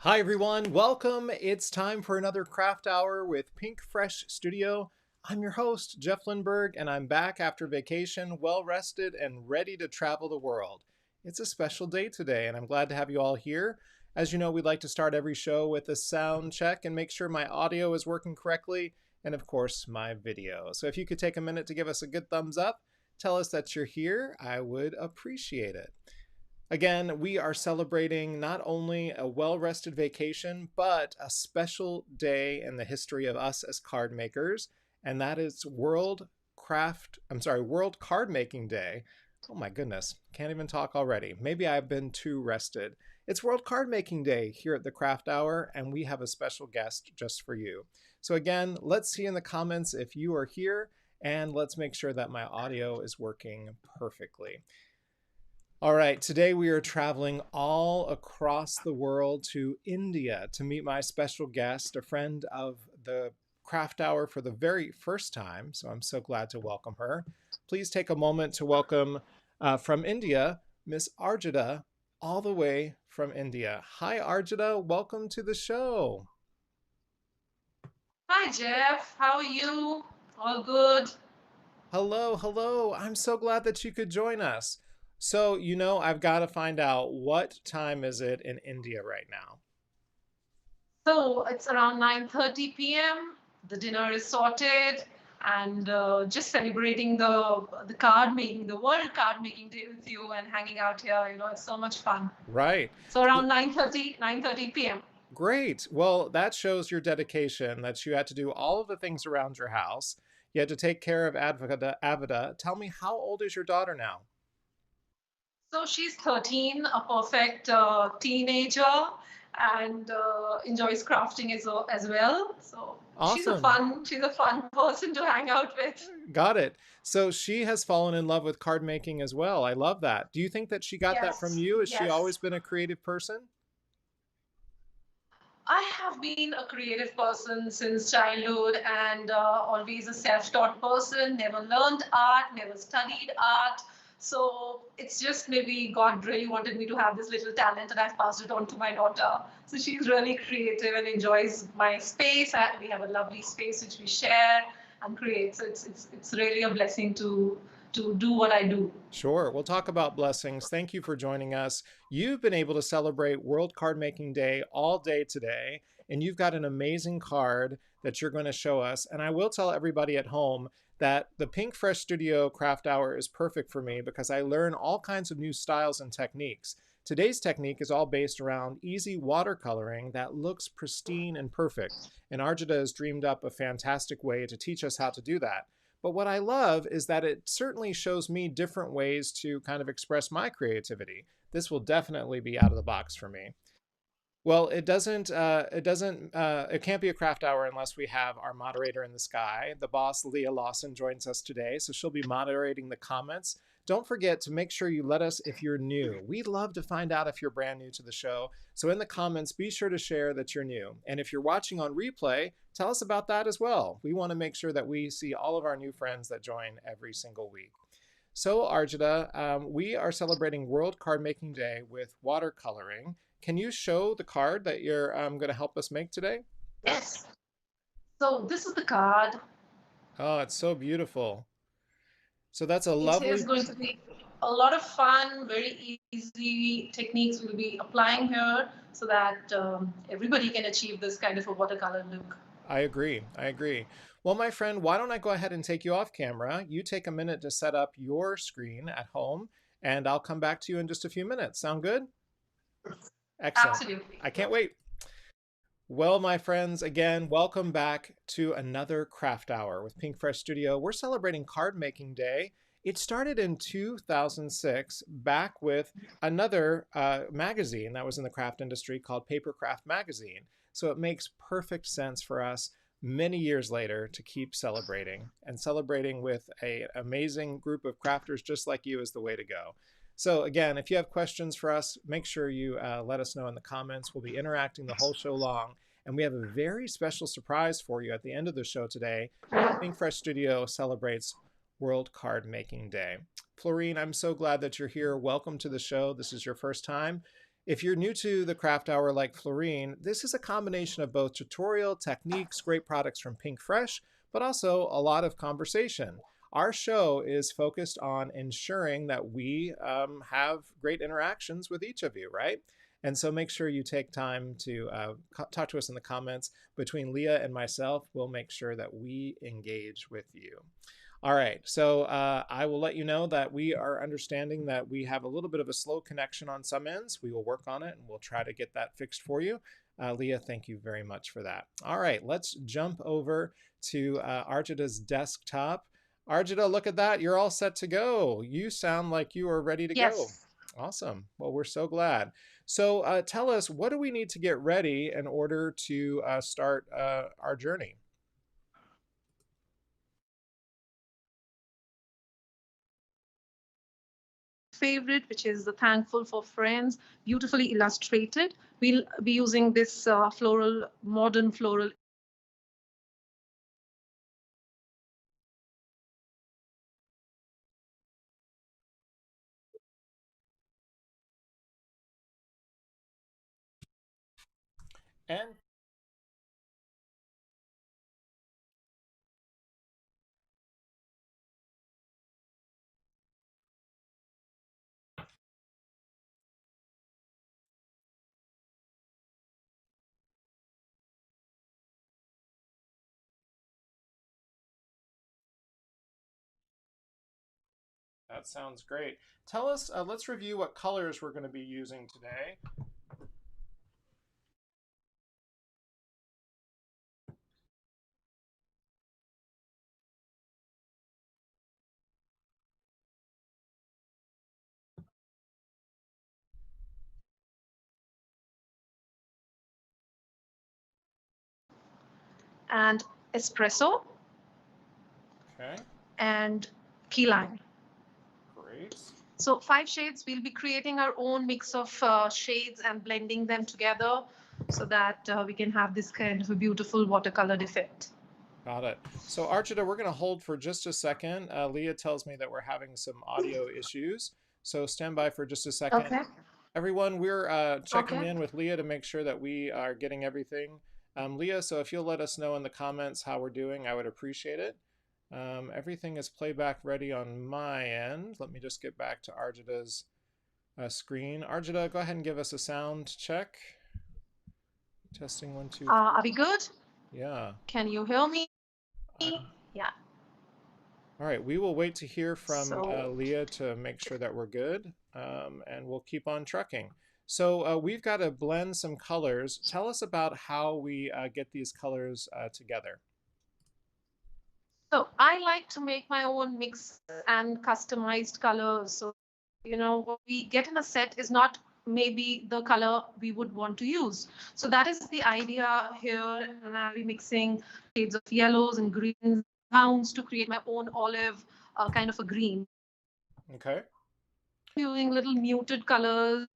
Hi everyone, welcome. It's time for another craft hour with Pinkfresh Studio. I'm your host, Jeff Lindberg, and I'm back after vacation, well rested and ready to travel the world. It's a special day today, and I'm glad to have you all here. As you know, we'd like to start every show with a sound check and make sure my audio is working correctly, and of course, my video. So if you could take a minute to give us a good thumbs up, tell us that you're here, I would appreciate it. Again, we are celebrating not only a well-rested vacation, but a special day in the history of us as card makers, and that is World Card Making Day. Oh my goodness, can't even talk already. Maybe I've been too rested. It's World Card Making Day here at the Craft Hour, and we have a special guest just for you. So again, let's see in the comments if you are here, and let's make sure that my audio is working perfectly. All right, today we are traveling all across the world to India to meet my special guest, a friend of the Craft Hour for the very first time. So I'm so glad to welcome her. Please take a moment to welcome from India, Miss Arjita, all the way from India. Hi, Arjita. Welcome to the show. Hi, Jeff. How are you? All good? Hello, hello. I'm so glad that you could join us. So, I've got to find out what time is it in India right now? So it's around 9:30 p.m. The dinner is sorted and just celebrating the card making, the World Card Making Day with you and hanging out here. It's so much fun. Right. So around 9:30 p.m. Great. Well, that shows your dedication that you had to do all of the things around your house. You had to take care of Avida. Tell me, how old is your daughter now? So she's 13, a perfect teenager, and enjoys crafting as well. So Awesome. she's a fun person to hang out with. Got it. So she has fallen in love with card making as well. I love that. Do you think that she got that from Yes, you? Has she yes. always been a creative person? I have been a creative person since childhood and always a self taught person, never learned art, never studied art. So it's just maybe God really wanted me to have this little talent and I've passed it on to my daughter. So she's really creative and enjoys my space. We have a lovely space which we share and create. So it's really a blessing to do what I do. Sure. We'll talk about blessings. Thank you for joining us. You've been able to celebrate World Card Making Day all day today, and you've got an amazing card that you're going to show us. And I will tell everybody at home that the Pinkfresh Studio Craft Hour is perfect for me because I learn all kinds of new styles and techniques. Today's technique is all based around easy watercoloring that looks pristine and perfect. And Arjita has dreamed up a fantastic way to teach us how to do that. But what I love is that it certainly shows me different ways to kind of express my creativity. This will definitely be out of the box for me. Well, it can't be a craft hour unless we have our moderator in the sky. The boss, Leah Lawson, joins us today, so she'll be moderating the comments. Don't forget to make sure you let us if you're new. We'd love to find out if you're brand new to the show. So in the comments, be sure to share that you're new. And if you're watching on replay, tell us about that as well. We want to make sure that we see all of our new friends that join every single week. So, Arjita, we are celebrating World Card Making Day with watercoloring. Can you show the card that you're going to help us make today? Yes. So this is the card. Oh, it's so beautiful. So that's a It is lovely. going to be a lot of fun, very easy techniques we'll be applying here so that everybody can achieve this kind of a watercolor look. I agree. I agree. Well, my friend, why don't I go ahead and take you off camera? You take a minute to set up your screen at home, and I'll come back to you in just a few minutes. Sound good? Excellent. Absolutely. I can't wait. Well, my friends, again, welcome back to another craft hour with Pinkfresh Studio. We're celebrating Card Making Day. It started in 2006, back with another magazine that was in the craft industry called Papercraft Magazine. So it makes perfect sense for us many years later to keep celebrating, and celebrating with an amazing group of crafters just like you is the way to go. So again, if you have questions for us, make sure you let us know in the comments. We'll be interacting the whole show long. And we have a very special surprise for you at the end of the show today. Pinkfresh Studio celebrates World Card Making Day. Florine, I'm so glad that you're here. Welcome to the show. This is your first time. If you're new to the craft hour like Florine, this is a combination of both tutorial techniques, great products from Pinkfresh, but also a lot of conversation. Our show is focused on ensuring that we have great interactions with each of you, right? And so make sure you take time to talk to us in the comments. Between Leah and myself, we'll make sure that we engage with you. All right, so I will let you know that we are understanding that we have a little bit of a slow connection on some ends. We will work on it and we'll try to get that fixed for you. Leah, thank you very much for that. All right, let's jump over to Arjita's desktop. Arjita, look at that. You're all set to go. You sound like you are ready to go. Yes. Awesome. Well, we're so glad. So tell us, what do we need to get ready in order to start our journey? Favorite, which is the Thankful for Friends, beautifully illustrated. We'll be using this floral, modern floral. And that sounds great. Tell us, let's review what colors we're going to be using today. And espresso Okay, and key lime. great. So 5 shades, we'll be creating our own mix of shades and blending them together so that we can have this kind of a beautiful watercolored effect. Got it. So Archita, we're going to hold for just a second. Leah tells me that we're having some audio issues. So stand by for just a second. Okay. Everyone, we're checking Okay. in with Leah to make sure that we are getting everything. Leah, so if you'll let us know in the comments how we're doing, I would appreciate it. Everything is playback ready on my end. Let me just get back to Arjita's screen. Arjita, go ahead and give us a sound check. Testing 1, 2, 3. Are we good? Yeah. Can you hear me? I'm... Yeah. All right. We will wait to hear from So Leah to make sure that we're good, and we'll keep on trucking. So we've got to blend some colors. Tell us about how we get these colors together. So I like to make my own mix and customized colors. So, what we get in a set is not maybe the color we would want to use. So that is the idea here. And I'll be mixing shades of yellows and greens, browns to create my own olive kind of a green. Okay. Using little muted colors.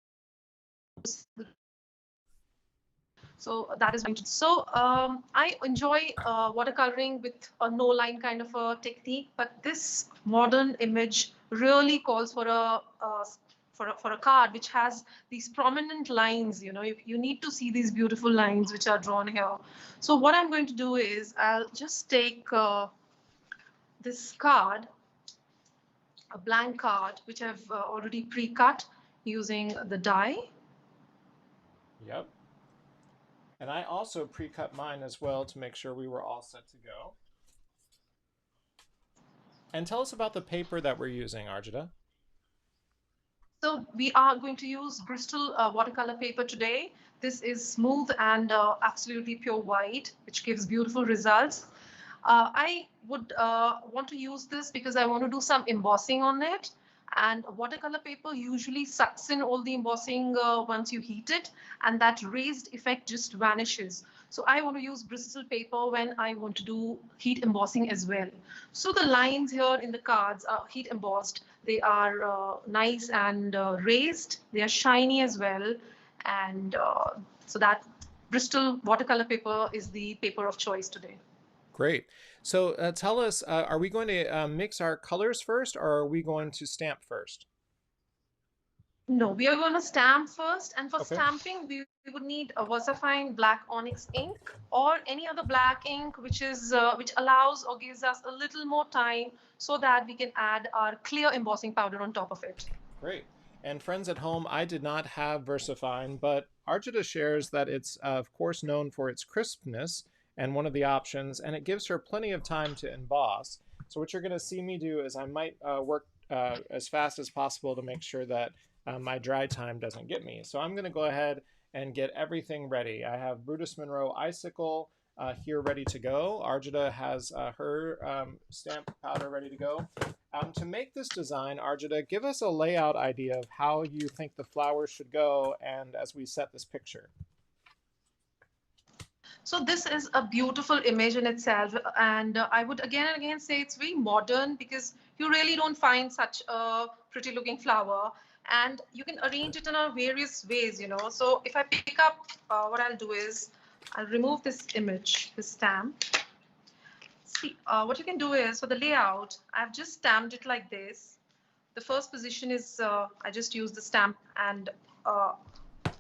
So that is so I enjoy watercoloring with a no line kind of a technique, but this modern image really calls for a card which has these prominent lines. You need to see these beautiful lines which are drawn here. So what I'm going to do is I'll just take this card, a blank card, which I've already pre-cut using the die. Yep. And I also pre-cut mine as well to make sure we were all set to go. And tell us about the paper that we're using, Arjita. So we are going to use Bristol watercolor paper today. This is smooth and absolutely pure white, which gives beautiful results. I would want to use this because I want to do some embossing on it. And watercolor paper usually sucks in all the embossing once you heat it, and that raised effect just vanishes. So I want to use Bristol paper when I want to do heat embossing as well. So the lines here in the cards are heat embossed. They are nice and raised. They are shiny as well. And so that Bristol watercolor paper is the paper of choice today. Great. So tell us, are we going to mix our colors first, or are we going to stamp first? No, we are going to stamp first, and for Okay. stamping, we would need a VersaFine black onyx ink or any other black ink which allows or gives us a little more time so that we can add our clear embossing powder on top of it. Great. And friends at home, I did not have VersaFine, but Arjita shares that it's, of course, known for its crispness and one of the options, and it gives her plenty of time to emboss. So what you're going to see me do is I might work as fast as possible to make sure that my dry time doesn't get me. So I'm going to go ahead and get everything ready. I have Brutus Monroe Icicle here ready to go. Arjita has her stamp powder ready to go. To make this design, Arjita, give us a layout idea of how you think the flowers should go and as we set this picture. So this is a beautiful image in itself, and I would again and again say it's very modern because you really don't find such a pretty looking flower, and you can arrange it in a various ways, you know. So if I pick up, what I'll do is I'll remove this image, this stamp. See, what you can do is for the layout, I've just stamped it like this. The first position is I just use the stamp and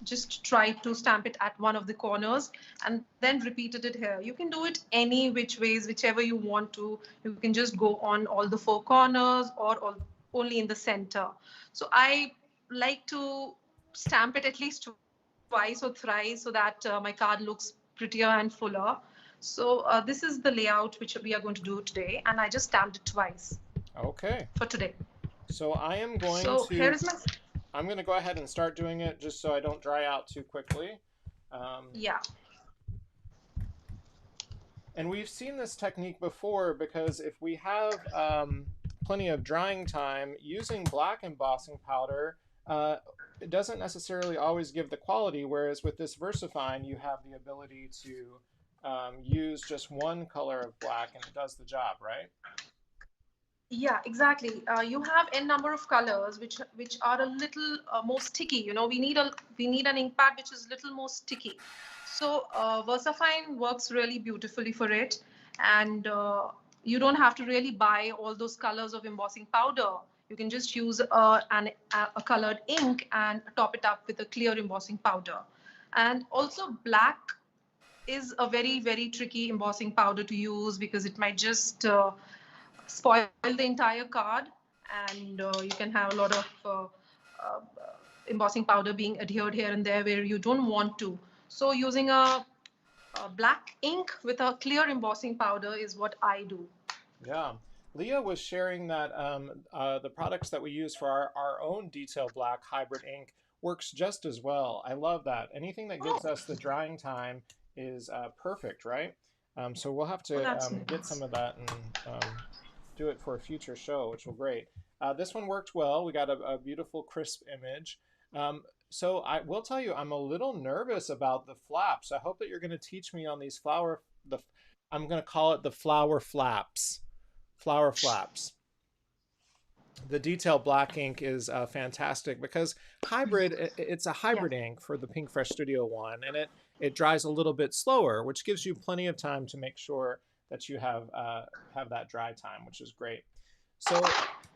just try to stamp it at one of the corners and then repeated it here. You can do it any which ways, whichever you want to. You can just go on all the four corners or only in the center. So I like to stamp it at least twice or thrice so that my card looks prettier and fuller. So this is the layout which we are going to do today, and I just stamped it twice Okay. for today. So I am going So here to, is my, I'm going to go ahead and start doing it just so I don't dry out too quickly. yeah. And we've seen this technique before because if we have plenty of drying time, using black embossing powder, it doesn't necessarily always give the quality, whereas with this VersaFine, you have the ability to use just one color of black and it does the job, right? Yeah, exactly. You have n number of colors which are a little more sticky. You know, we need an ink pad which is a little more sticky. So VersaFine works really beautifully for it, and you don't have to really buy all those colors of embossing powder. You can just use a colored ink and top it up with a clear embossing powder. And also black is a very tricky embossing powder to use because it might just spoil the entire card, and you can have a lot of uh, embossing powder being adhered here and there where you don't want to. So using a black ink with a clear embossing powder is what I do. Yeah. Leah was sharing that the products that we use for our own detail black hybrid ink works just as well. I love that. Anything that Oh, gives us the drying time is perfect, right? So we'll have well, to that's get some nice. of that and do it for a future show, which will great. This one worked well. We got a beautiful crisp image. So I will tell you, I'm a little nervous about the flaps. I hope that you're going to teach me on these I'm going to call it the flower flaps. Flower flaps. The detail black ink is fantastic because it's a Yeah. hybrid ink for the Pinkfresh Studio one, and it dries a little bit slower, which gives you plenty of time to make sure that you have that dry time, which is great. So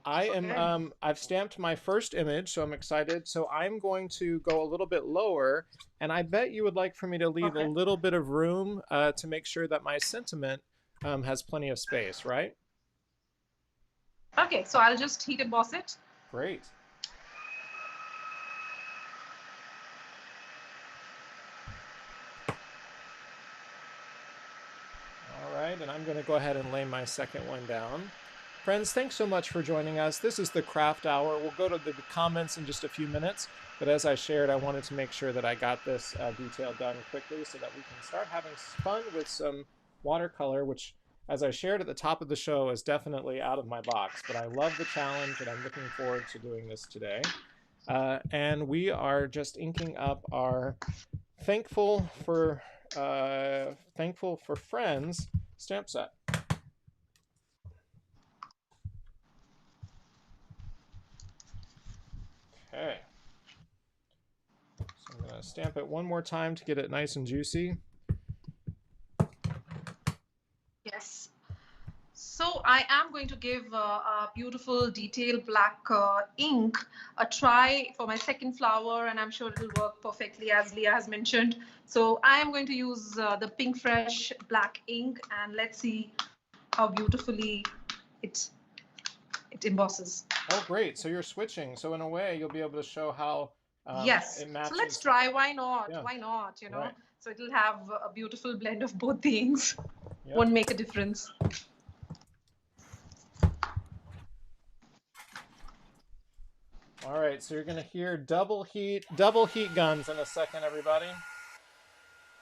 Okay. I've stamped my first image, so I'm excited. So I'm going to go a little bit lower, and I bet you would like for me to leave a Okay. little bit of room to make sure that my sentiment has plenty of space, right? Okay. So I'll just heat emboss it. Great. All right, and I'm going to go ahead and lay my second one down. Friends, thanks so much for joining us. This is the Craft Hour. We'll go to the comments in just a few minutes, but as I shared, I wanted to make sure that I got this detail done quickly so that we can start having fun with some watercolor, which, as I shared at the top of the show, is definitely out of my box, but I love the challenge and I'm looking forward to doing this today. And we are just inking up our thankful for thankful for friends stamp set. Okay, so I'm gonna stamp it one more time to get it nice and juicy. Yes. So So I am going to give a beautiful detailed black ink a try for my second flower, and I'm sure it'll work perfectly as Leah has mentioned. So I am going to use the Pinkfresh black ink, and let's see how beautifully it it embosses. Oh, great. So you're switching. So in a way, you'll be able to show how Yes. it So let's matches. try. Why not? Yeah, Why not? You know. right. So it'll have a beautiful blend of both the inks. Yep. Won't make a difference. All right, so you're going to hear double heat guns in a second, everybody.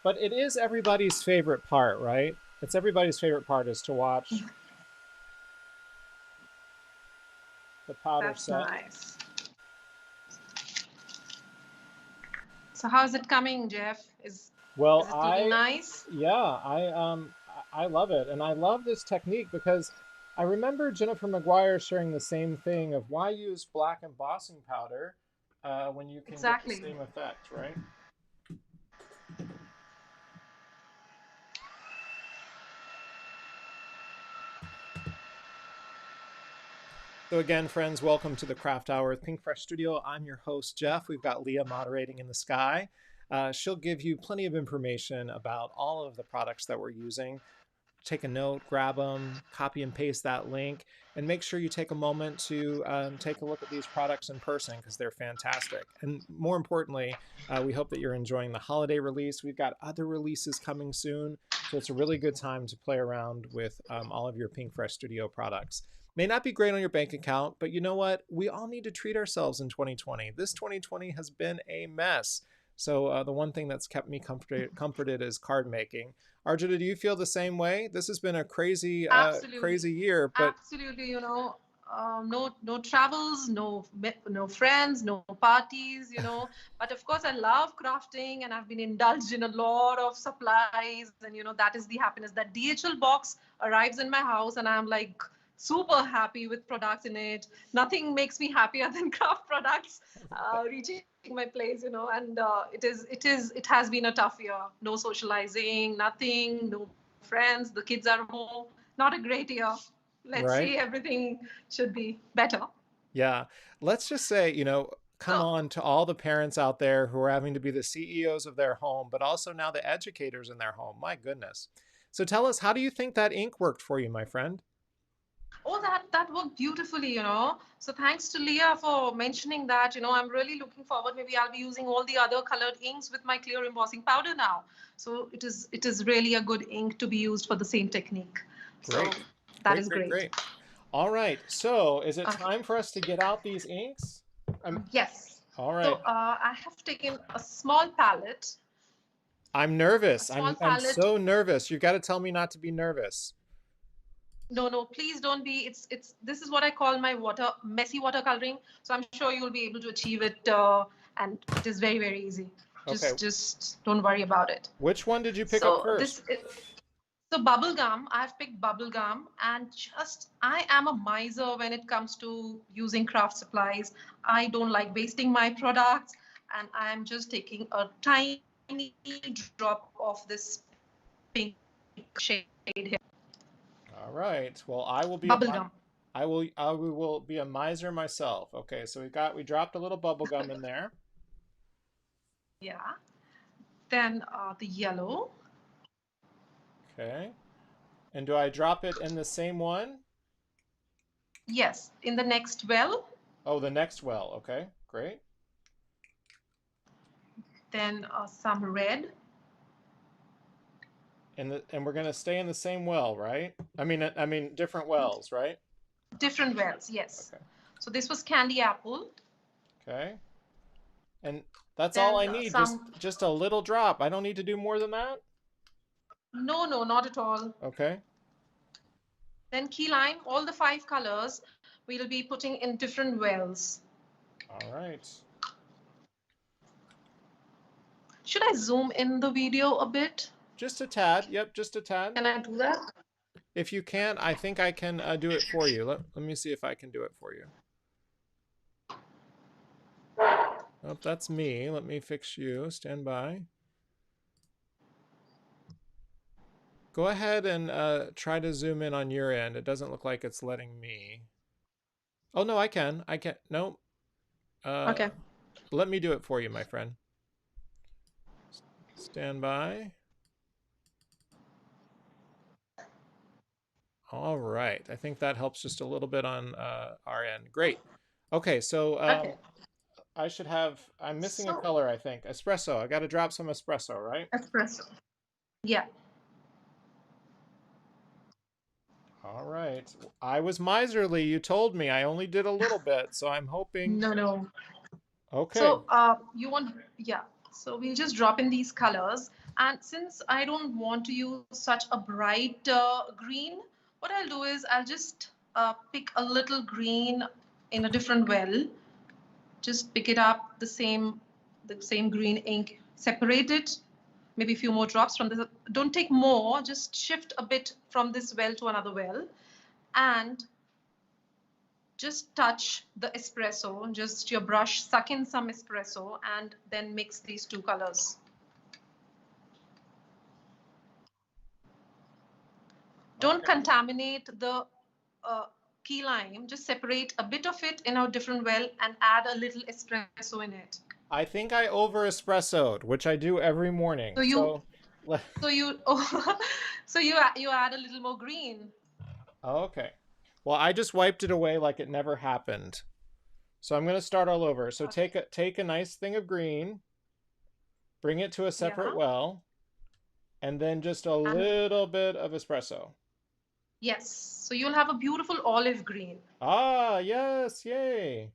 But it is everybody's favorite part, right? It's everybody's favorite part is to watch the powder That's set. nice. So how's it coming, Jeff? Well, Is it looking nice? I love it, and I love this technique because I remember Jennifer McGuire sharing the same thing of why use black embossing powder when you can get the Exactly. same effect, right? So again, friends, welcome to the Craft Hour with Pinkfresh Studio. I'm your host, Jeff. We've got Leah moderating in the sky. She'll give you plenty of information about all of the products that we're using. Take a note, grab them, copy and paste that link, and make sure you take a moment to take a look at these products in person because they're fantastic. And more importantly, we hope that you're enjoying the holiday release. We've got other releases coming soon, so it's a really good time to play around with all of your Pinkfresh Studio products. May not be great on your bank account, but you know what? We all need to treat ourselves in 2020. This 2020 has been a mess. So the one thing that's kept me comforted is card making. Arjita, do you feel the same way? This has been a crazy, Absolutely. crazy year, but Absolutely. No travels, no friends, no parties. But of course, I love crafting, and I've been indulged in a lot of supplies, and that is the happiness. That DHL box arrives in my house, and I'm like super happy with products in it. Nothing makes me happier than craft products reaching my place, and it has been a tough year. No socializing, nothing, no friends, the kids are home. Not a great year. Let's right? see, everything should be better. Yeah. Let's just say, come So, on to all the parents out there who are having to be the CEOs of their home, but also now the educators in their home. My goodness. So tell us, how do you think that ink worked for you, my friend? oh, that worked beautifully. So thanks to Leah for mentioning that. I'm really looking forward. Maybe I'll be using all the other colored inks with my clear embossing powder now. So it is really a good ink to be used for the same technique. So Great. that Great, is great, great. great. All right. So is it Okay. time for us to get out these inks? Yes. All So right. I have taken a small palette. I'm A nervous. small I'm palette. so nervous. You got to tell me not to be nervous. No, please don't be. It's this is what I call my messy watercoloring. So I'm sure you'll be able to achieve it, and it is very, very easy. Okay. Just don't worry about it. Which one did you pick up So first? so bubble gum. I've picked bubble gum, and just I am a miser when it comes to using craft supplies. I don't like wasting my products, and I'm just taking a tiny drop of this pink shade here. All right. Well, I will be a Bubble gum. I will be a miser myself. Okay, so we dropped a little bubble gum in there. Yeah. Then the yellow. Okay. And do I drop it in the same one? Yes, in the next well. Oh, the next well. Okay, great. Then some red. And we're gonna stay in the same well, right? I mean different wells, right? Different wells, yes. Okay. So this was candy apple. Okay. And that's all Then I need. Just some. just a little drop. I don't need to do more than that. No, not at all. Okay. Then key lime. All the 5 colors we'll be putting in different wells. All right. Should I zoom in the video a bit? Just a tad. Yep, just a tad. Can I do that? If you can't, I think I can do it for you. Let me see if I can do it for you. Oh, that's me. Let me fix you. Stand by. Go ahead and try to zoom in on your end. It doesn't look like it's letting me. Oh, no, I can. I can. No. Uh, Okay. let me do it for you, my friend. Stand by. All right. I think that helps just a little bit on our end. Great. Okay, so Okay. I should have, I'm missing a So color, I think. Espresso. I got to drop some espresso, right? espresso. Yeah. All right. I was miserly. You told me. I only did a little bit, so I'm hoping. No, no. Okay. So you want, yeah. So we'll just drop in these colors. And since I don't want to use such a bright green, what I'll do is I'll just pick a little green in a different well. Just pick it up, the same green ink, separate it, maybe a few more drops from this. Don't take more, just shift a bit from this well to another well, and just touch the espresso, just your brush, suck in some espresso, and then mix these two colors. Don't Okay. contaminate the key lime, just separate a bit of it in a different well and add a little espresso in it. I think I over espressoed, which I do every morning. So you, So, le- so you, oh, so you add a little more green. okay. Well, I just wiped it away like it never happened. So I'm going to start all over. So Okay. take a nice thing of green, bring it to a separate Yeah. well, and then just a And little bit of espresso. yes, so you'll have a beautiful olive green. Ah, yes, yay.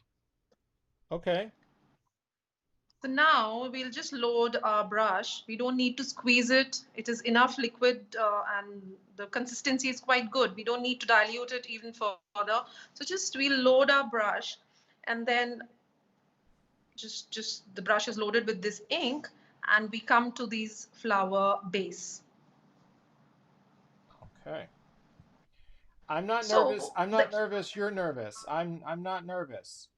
Okay. So now we'll just load our brush. We don't need to squeeze it. It is enough liquid and the consistency is quite good. We don't need to dilute it even further. So just we'll load our brush and then just the brush is loaded with this ink and we come to these flower base. Okay. I'm not nervous. So I'm the not nervous. You're nervous. I'm not nervous.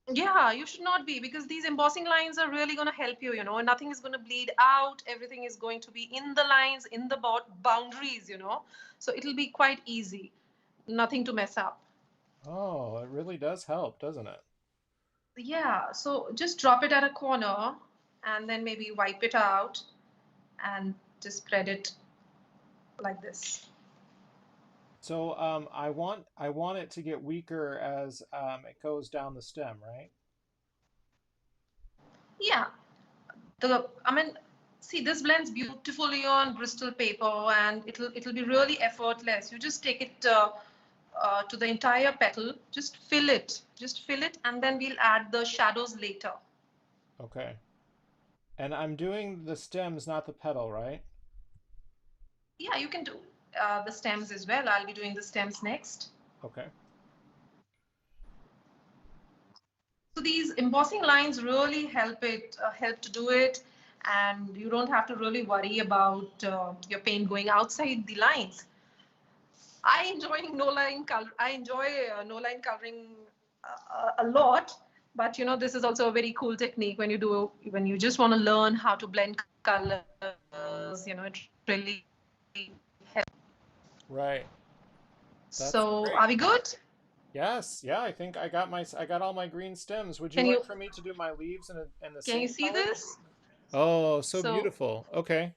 Yeah, you should not be because these embossing lines are really going to help you, nothing is going to bleed out. Everything is going to be in the lines, in the boundaries. So it'll be quite easy. Nothing to mess up. Oh, it really does help, doesn't it? Yeah, so just drop it at a corner and then maybe wipe it out and just spread it like this. So I want it to get weaker as it goes down the stem, right? Yeah, I mean, see, this blends beautifully on Bristol paper and it'll be really effortless. You just take it to the entire petal, just fill it, and then we'll add the shadows later. Okay. And I'm doing the stems, not the petal, right? Yeah, you can do the stems as well. I'll be doing the stems next. Okay. So these embossing lines really help to do it, and you don't have to really worry about your paint going outside the lines. I enjoy no line coloring a lot, but this is also a very cool technique when you just want to learn how to blend colors. It really helps. Right. That's So great. are we good? Yes. Yeah, I think I got all my green stems. Would you Can like you for me to do my leaves in the can you same see color? this? Oh, so So beautiful. Okay.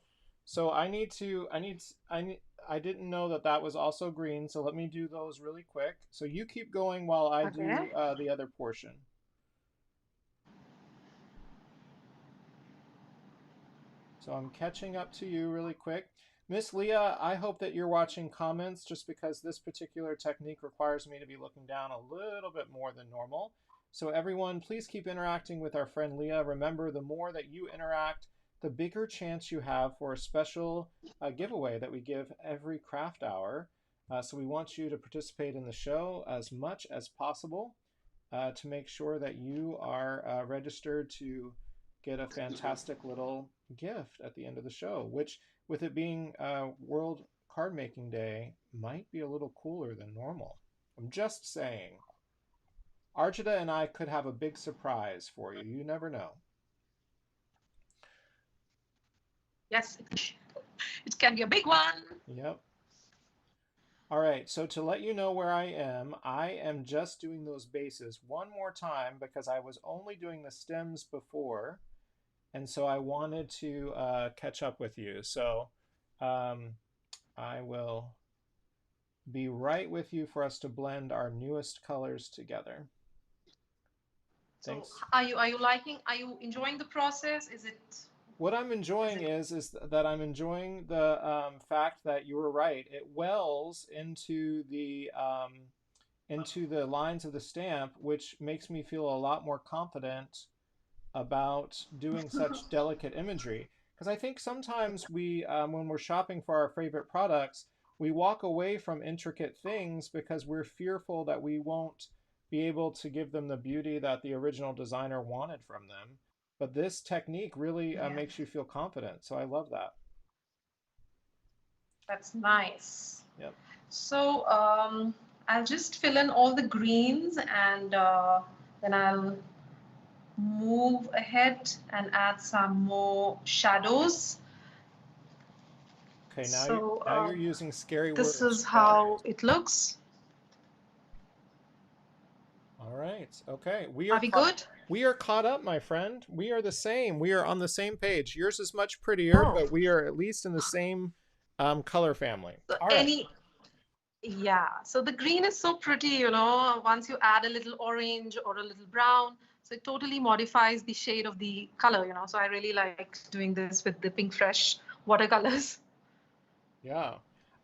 So I didn't know that that was also green, so let me do those really quick. So you keep going while I okay. do the other portion. So I'm catching up to you really quick. Miss Leah, I hope that you're watching comments just because this particular technique requires me to be looking down a little bit more than normal. So everyone, please keep interacting with our friend Leah. Remember, the more that you interact, the bigger chance you have for a special giveaway that we give every craft hour. So we want you to participate in the show as much as possible to make sure that you are registered to get a fantastic little gift at the end of the show, which, with it being World Card Making Day, might be a little cooler than normal. I'm just saying. Arjita and I could have a big surprise for you. You never know. Yes. It can be a big one. Yep. All right, so to let you know where I am just doing those bases one more time because I was only doing the stems before, and so I wanted to catch up with you. So um, I will be right with you for us to blend our newest colors together. So Thanks. are you enjoying the process? What I'm Is enjoying it is that I'm enjoying the fact that you were right. It wells into the lines of the stamp, which makes me feel a lot more confident about doing such delicate imagery. Because I think sometimes when we're shopping for our favorite products, we walk away from intricate things because we're fearful that we won't be able to give them the beauty that the original designer wanted from them. But this technique really yeah, makes you feel confident. So I love that. that's nice. Yep. So I'll just fill in all the greens and then I'll move ahead and add some more shadows. Okay, So now you're using scary this words, is how shadows. it looks. All right. Okay. Are we good? We are caught up, my friend. We are the same. We are on the same page. Yours is much prettier, Oh, but we are at least in the same color family. so All right. yeah. So the green is so pretty, once you add a little orange or a little brown, so it totally modifies the shade of the color, So I really like doing this with the Pinkfresh watercolors. Yeah.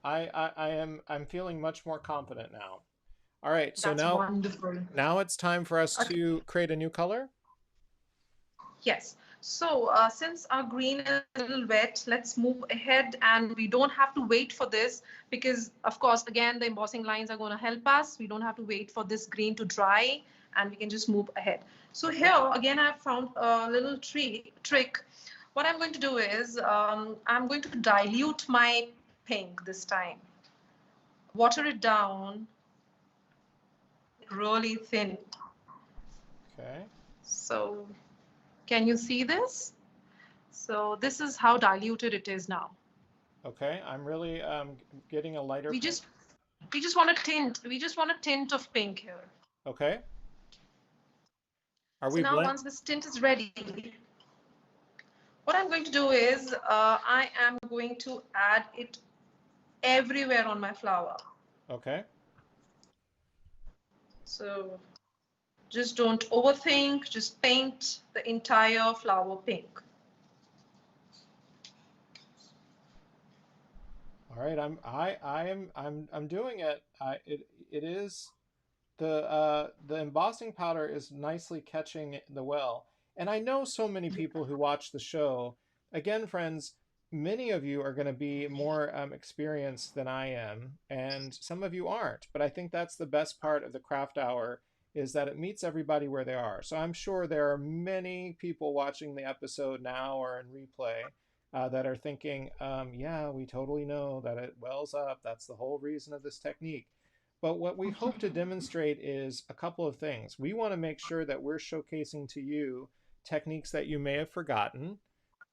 I'm feeling much more confident now. All right. So That's wonderful. now it's time for us Okay. to create a new color. Yes. So since our green is a little wet, let's move ahead and we don't have to wait for this because, of course, again, the embossing lines are going to help us. We don't have to wait for this green to dry and we can just move ahead. So Okay. here, again, I've found a little trick. What I'm going to do is I'm going to dilute my pink this time, water it down really thin. Okay. So can you see this? So this is how diluted it is now. Okay. I'm really getting a lighter We pink. just we just want a tint. We just want a tint of pink here. Okay. Are So we now blend? once this tint is ready, what I'm going to do is I am going to add it everywhere on my flower. Okay. So just don't overthink, just paint the entire flower pink. All right. I'm doing it. It is the embossing powder is nicely catching the well. And I know so many people who watch the show. Again, friends, many of you are going to be more experienced than I am, and some of you aren't. But I think that's the best part of the craft hour is that it meets everybody where they are. So I'm sure there are many people watching the episode now or in replay that are thinking, yeah, we totally know that it wells up. That's the whole reason of this technique. But what we hope to demonstrate is a couple of things. We want to make sure that we're showcasing to you techniques that you may have forgotten,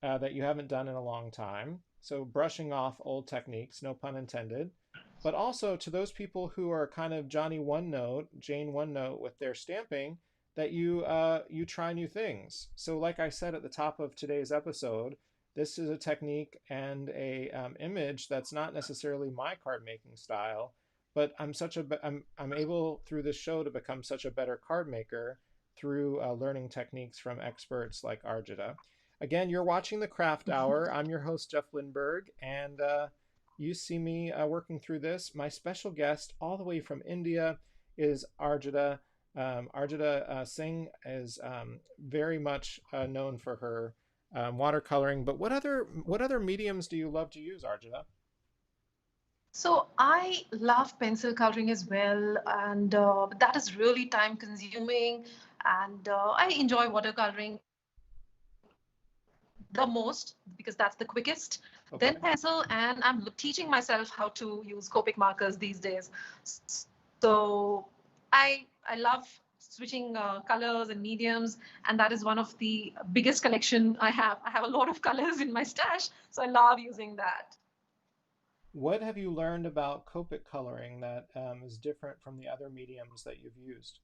that you haven't done in a long time. So, brushing off old techniques, no pun intended. But also to those people who are kind of Johnny One Note, Jane One Note with their stamping, that you try new things. So, like I said at the top of today's episode, this is a technique and a image that's not necessarily my card making style, but I'm able through this show to become such a better card maker through learning techniques from experts like Arjita. Again, you're watching the Craft Hour. I'm your host Jeff Lindberg, and you see me working through this. My special guest, all the way from India, is Arjita. Arjita Singh is very much known for her watercoloring. But what other mediums do you love to use, Arjita? So I love pencil coloring as well, and that is really time consuming. And I enjoy watercoloring the most because that's the quickest. Then pencil, Okay. and I'm teaching myself how to use Copic markers these days. So I love splattering. switching colors and mediums, and that is one of the biggest collection I have. I have a lot of colors in my stash, so I love using that. What have you learned about Copic coloring that is different from the other mediums that you've used?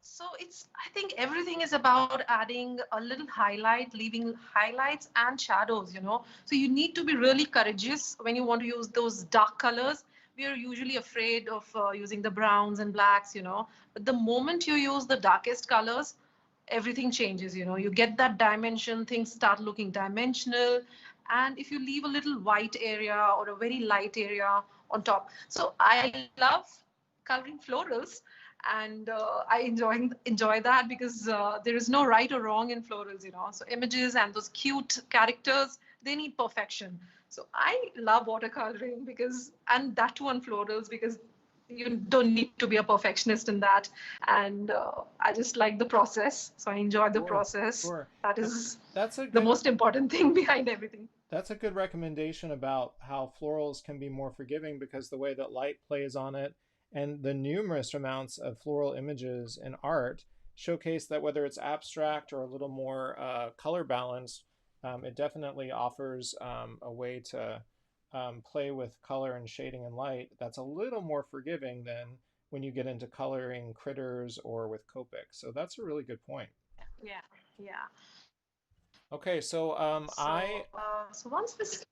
So I think everything is about adding a little highlight, leaving highlights and shadows, you know. So you need to be really courageous when you want to use those dark colors. We are usually afraid of using the browns and blacks, you know. But the moment you use the darkest colors, everything changes, you know. You get that dimension, things start looking dimensional. And if you leave a little white area or a very light area on top. So I love coloring florals, and I enjoy that because there is no right or wrong in florals, you know. So images and those cute characters, they need perfection. So I love watercoloring because, and that too on florals, because you don't need to be a perfectionist in that. And I just like the process, so I enjoy the Sure, process. sure. That Th- is That's a the good most important thing behind everything. that's a good recommendation about how florals can be more forgiving because the way that light plays on it and the numerous amounts of floral images in art showcase that whether it's abstract or a little more color balanced, it definitely offers a way to play with color and shading and light that's a little more forgiving than when you get into coloring critters or with Copic. So that's a really good point. Yeah, yeah. Okay, so So once this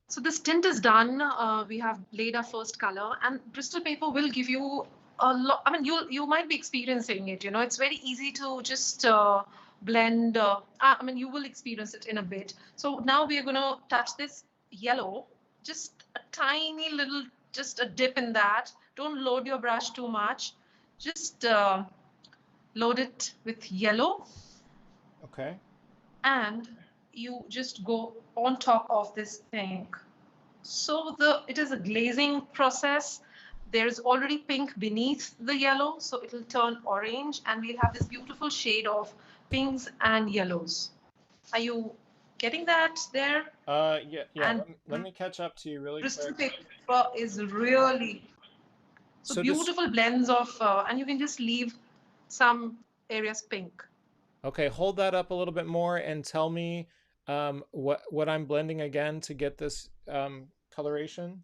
So this tint is done. We have laid our first color, and Bristol paper will give you a lot. I mean, you might be experiencing it. You know, it's very easy to just blend. I mean, you will experience it in a bit. So now we are going to touch this yellow, just a tiny little, just a dip in that. Don't load your brush too much. Just load it with yellow, okay. and you just go on top of this pink. So it is a glazing process. There's already pink beneath the yellow, so it'll turn orange, and we'll have this beautiful shade of pinks and yellows. Are you getting that there? Yeah, yeah. And Let me catch up to you really Bristol quick. paper is really so So just beautiful blends of, and you can just leave some areas pink. okay, hold that up a little bit more and tell me what I'm blending again to get this coloration.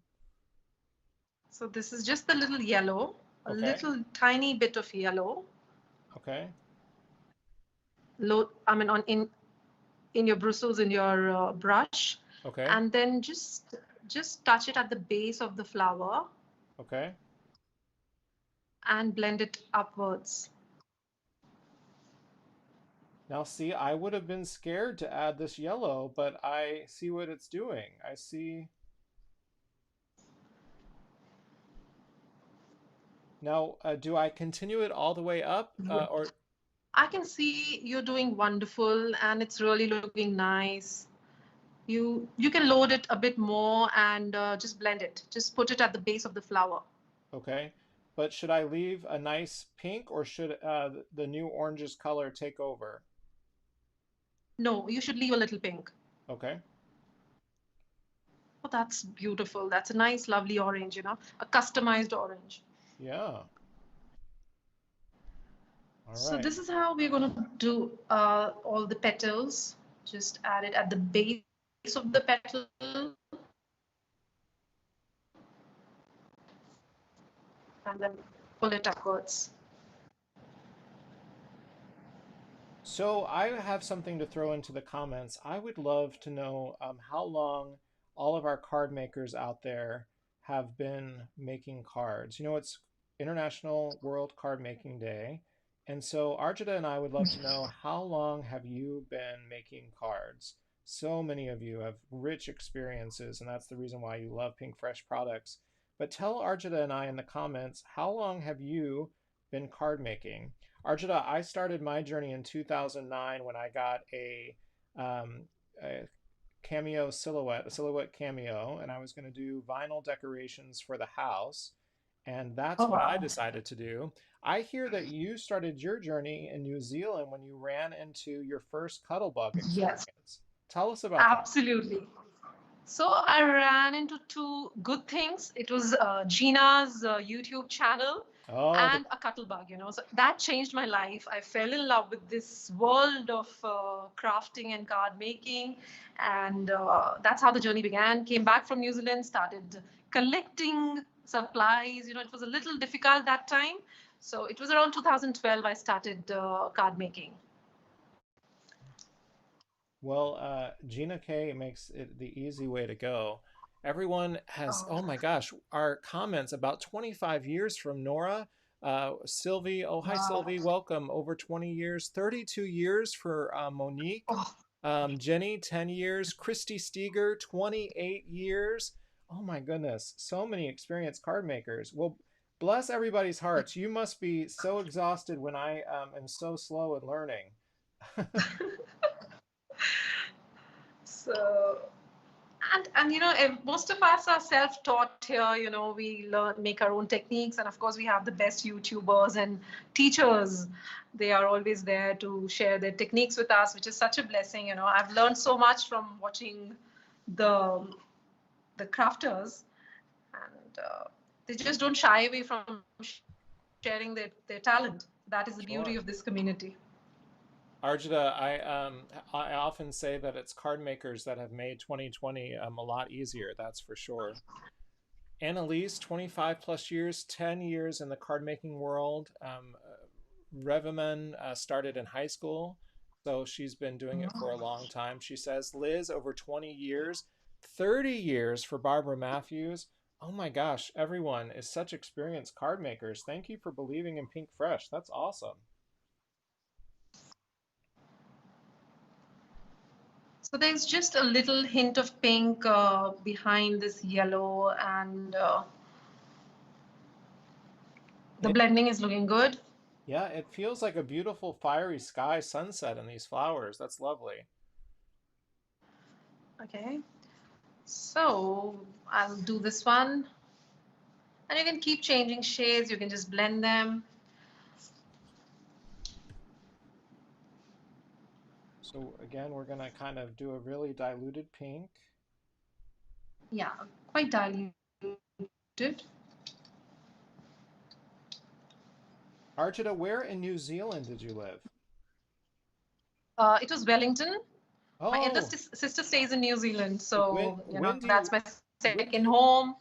So this is just the little yellow, a Okay, little tiny bit of yellow. okay, Low, I mean, in your bristles in your brush, okay, and then just touch it at the base of the flower okay. and blend it upwards. Now see, I would have been scared to add this yellow, but I see what it's doing. I see. Now, do I continue it all the way up, or I can see you're doing wonderful, and it's really looking nice. You can load it a bit more and just blend it. Just put it at the base of the flower. okay? But should I leave a nice pink, or should the new oranges color take over? No, you should leave a little pink. Okay, Oh, that's beautiful. That's a nice, lovely orange, you know, a customized orange. yeah. All So right. this is how we're going to do all the petals. Just add it at the base of the petal and then pull it upwards. So I have something to throw into the comments. I would love to know how long all of our card makers out there have been making cards. You know, it's International World Card Making Day. And so Arjita and I would love to know how long have you been making cards? So many of you have rich experiences, and that's the reason why you love Pink Fresh products. But tell Arjita and I in the comments, how long have you been card making? Arjita, I started my journey in 2009 when I got a cameo silhouette, a silhouette cameo, and I was going to do vinyl decorations for the house. And that's Oh, what I wow. decided to do. I hear that you started your journey in New Zealand when you ran into your first Cuttlebug Yes, experience. Tell us about that. absolutely. So I ran into two good things. It was Gina's YouTube channel. Oh, the and a cuttlebug. So that changed my life. I fell in love with this world of crafting and card making, and that's how the journey began. Came back from New Zealand, started collecting supplies. It was a little difficult that time, so it was around 2012 I started card making. well, Gina K makes it the easy way to go. Everyone has, Oh, oh my gosh, our comments about 25 years from Nora. Sylvie, oh, hi, wow. Sylvie, welcome. Over 20 years, 32 years for Monique. Oh, Jenny, 10 years. Christy Steger, 28 years. Oh my goodness, so many experienced card makers. Well, bless everybody's hearts. You must be so exhausted when I am so slow in learning. so and most of us are self-taught here. We learn, make our own techniques, and of course we have the best YouTubers and teachers. They are always there to share their techniques with us, which is such a blessing. I've learned so much from watching the the crafters, and they just don't shy away from sharing their talent. That is the beauty Sure. of this community. Arjita, I often say that it's card makers that have made 2020 a lot easier, that's for sure. Annalise, 25 plus years, 10 years in the card making world. Revaman started in high school, so she's been doing it for a long time. She says, Liz, over 20 years, 30 years for Barbara Matthews. Oh my gosh, everyone is such experienced card makers. Thank you for believing in Pink Fresh. That's awesome. So there's just a little hint of pink behind this yellow, and the It, blending is looking good. yeah, it feels like a beautiful fiery sky sunset in these flowers. That's lovely. Okay, so I'll do this one, and you can keep changing shades. You can just blend them. So again, we're gonna kind of do a really diluted pink. Yeah, quite diluted. Arjita, where in New Zealand did you live? It was Wellington. My Oh, eldest sister stays in New Zealand, Win so Windy, that's my second Windy, home.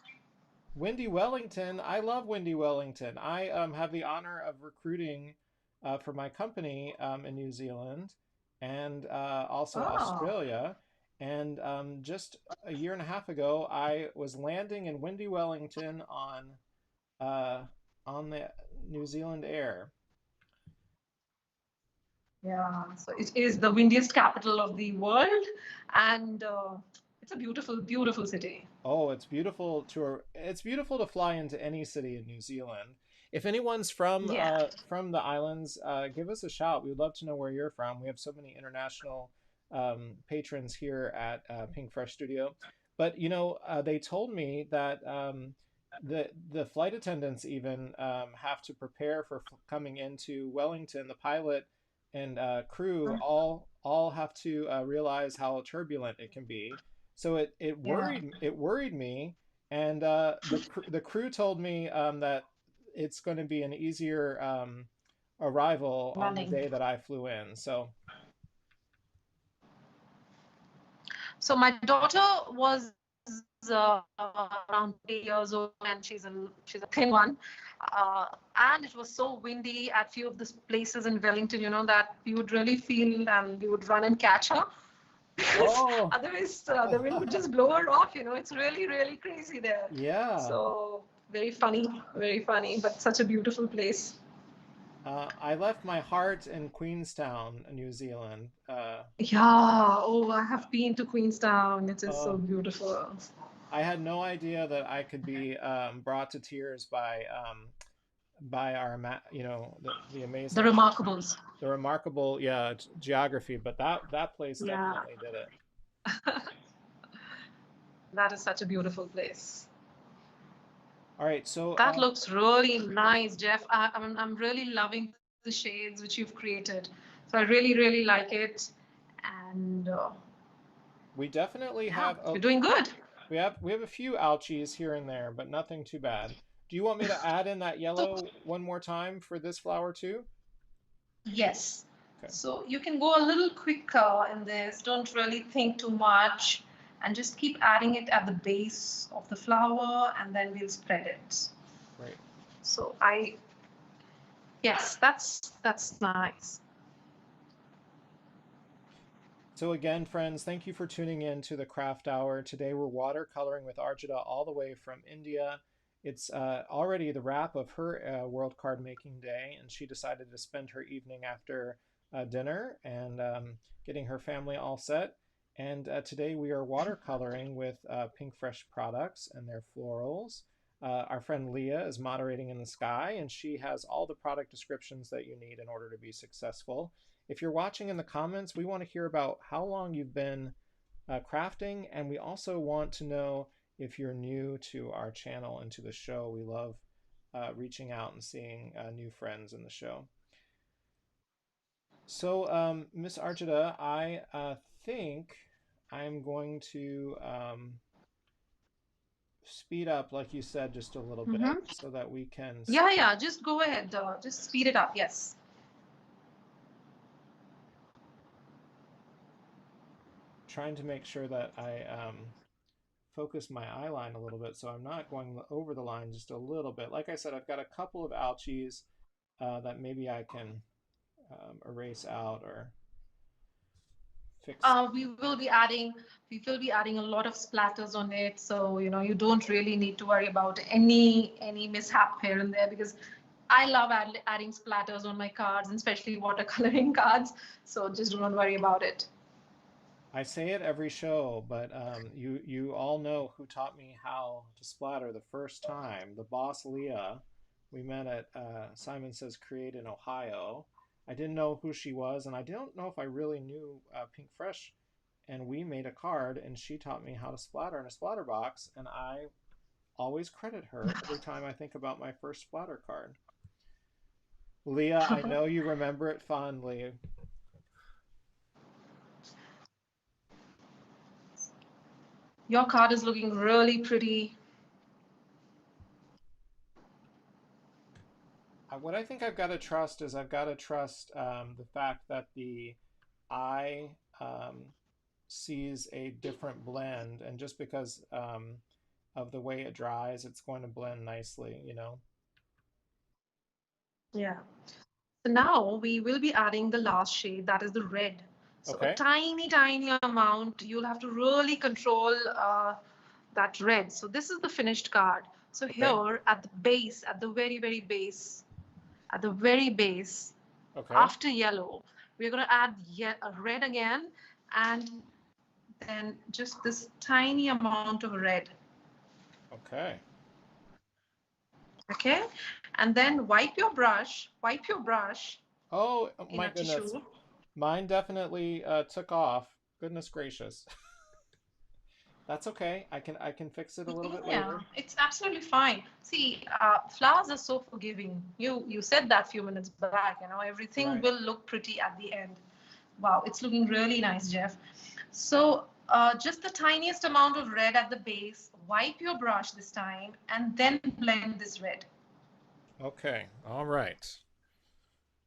Windy Wellington. I love Windy Wellington. I have the honor of recruiting for my company in New Zealand and also Oh, Australia. And just a year and a half ago, I was landing in Windy Wellington uh, on the New Zealand Air. yeah. So it is the windiest capital of the world, and it's a beautiful, beautiful city. Oh, it's beautiful to fly into any city in New Zealand. If anyone's from the islands, give us a shout. We would love to know where you're from. We have so many international patrons here at Pink Fresh Studio. But they told me that the flight attendants even have to prepare for coming into Wellington. The pilot and crew all have to realize how turbulent it can be. So Yeah. it worried me, and the crew told me that it's going to be an easier arrival on the Running. day that I flew in. So So my daughter was around 8 years old, and she's a thin one, uh, and it was so windy at few of the places in Wellington. That we would really feel, and we would run and catch her because oh otherwise the wind would just blow her off. It's really really crazy there. yeah, So very funny, but such a beautiful place. I left my heart in Queenstown, New Zealand. Yeah. Oh, I have been to Queenstown. It is so Oh, beautiful. I had no idea that I could be brought to tears by our the The amazing Remarkables. the remarkable geography, but that place Yeah. definitely did it. That is such a beautiful place. All right, so That looks really nice, Jeff. I'm really loving the shades which you've created. So I really, really like it. And we definitely yeah, have you're doing good. we have a few ouchies here and there, but nothing too bad. Do you want me to add in that So yellow one more time for this flower too? yes. Okay, So you can go a little quicker in this. Don't really think too much and just keep adding it at the base of the flower and then we'll spread it. great. So yes, that's nice. So again, friends, thank you for tuning in to the Craft Hour. Today we're watercoloring with Arjita all the way from India. It's already the wrap of her World Card Making Day, and she decided to spend her evening after dinner and getting her family all set. And today we are watercoloring with Pinkfresh products and their florals. Our friend Leah is moderating in the sky, and she has all the product descriptions that you need in order to be successful. If you're watching in the comments, we want to hear about how long you've been crafting, and we also want to know if you're new to our channel and to the show. We love reaching out and seeing new friends in the show. So, Miss Arjita, I think I'm going to speed up, like you said, just a little bit Mm-hmm. so that we can Yeah, just go ahead. Just speed it up. Yes. trying to make sure that I focus my eye line a little bit so I'm not going over the line just a little bit. Like I said, I've got a couple of ouchies that maybe I can erase out or fix. We will be adding a lot of splatters on it, so you don't really need to worry about any mishap here and there because I love adding splatters on my cards, and especially watercoloring cards. So just don't worry about it. I say it every show, but you all know who taught me how to splatter the first time. The boss Leah. We met at Simon Says Create in Ohio. I didn't know who she was, and I don't know if I really knew Pink Fresh. And we made a card, and she taught me how to splatter in a splatter box, and I always credit her every time I think about my first splatter card. Leah, I know you remember it fondly. Your card is looking really pretty. What I think I've got to trust is I've got to trust the fact that the eye sees a different blend, and just because of the way it dries, it's going to blend nicely, you know? Yeah. So now we will be adding the last shade, that is the red. So a Okay. tiny amount. You'll have to really control that red. So this is the finished card. So Okay. here at the base, at the very base, at the very base, Okay. after yellow, we're going to add a red again, and then just this tiny amount of red. Okay. Okay, and then wipe your brush Oh in my a goodness. tissue. Mine definitely took off. Goodness gracious. That's okay. I can fix it a little bit Yeah, later. it's absolutely fine. See, flowers are so forgiving. You said that a few minutes back. Everything Right. will look pretty at the end. Wow, it's looking really nice, Jeff. So just the tiniest amount of red at the base. Wipe your brush this time, and then blend this red. Okay. All right.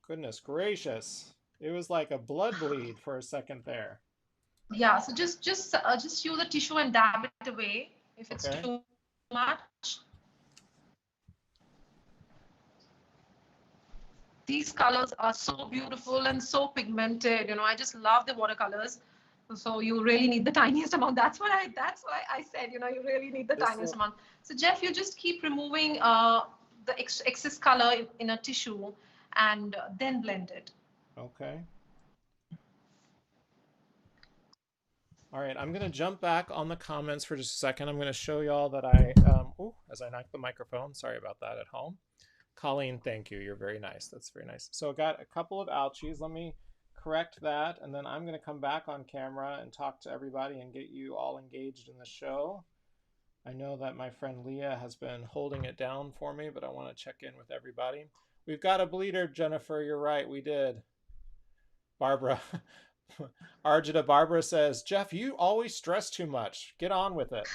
Goodness gracious. It was like a blood bleed for a second there. Yeah, so just use a tissue and dab it away if it's Okay. too much. These colors are so beautiful and so pigmented. I just love the watercolors. So you really need the tiniest amount. That's why I said, you really need the This tiniest will, amount. So Jeff, you just keep removing the excess color in a tissue and then blend it. okay. All right, I'm going to jump back on the comments for just a second. I'm going to show y'all that as I knock the microphone, sorry about that at home. Colleen, thank you. You're very nice. That's very nice. So I got a couple of ouchies. Let me correct that, and then I'm going to come back on camera and talk to everybody and get you all engaged in the show. I know that my friend Leah has been holding it down for me, but I want to check in with everybody. We've got a bleeder, Jennifer. You're right. We did. Barbara. Arjita Barbara says, Jeff, you always stress too much. Get on with it.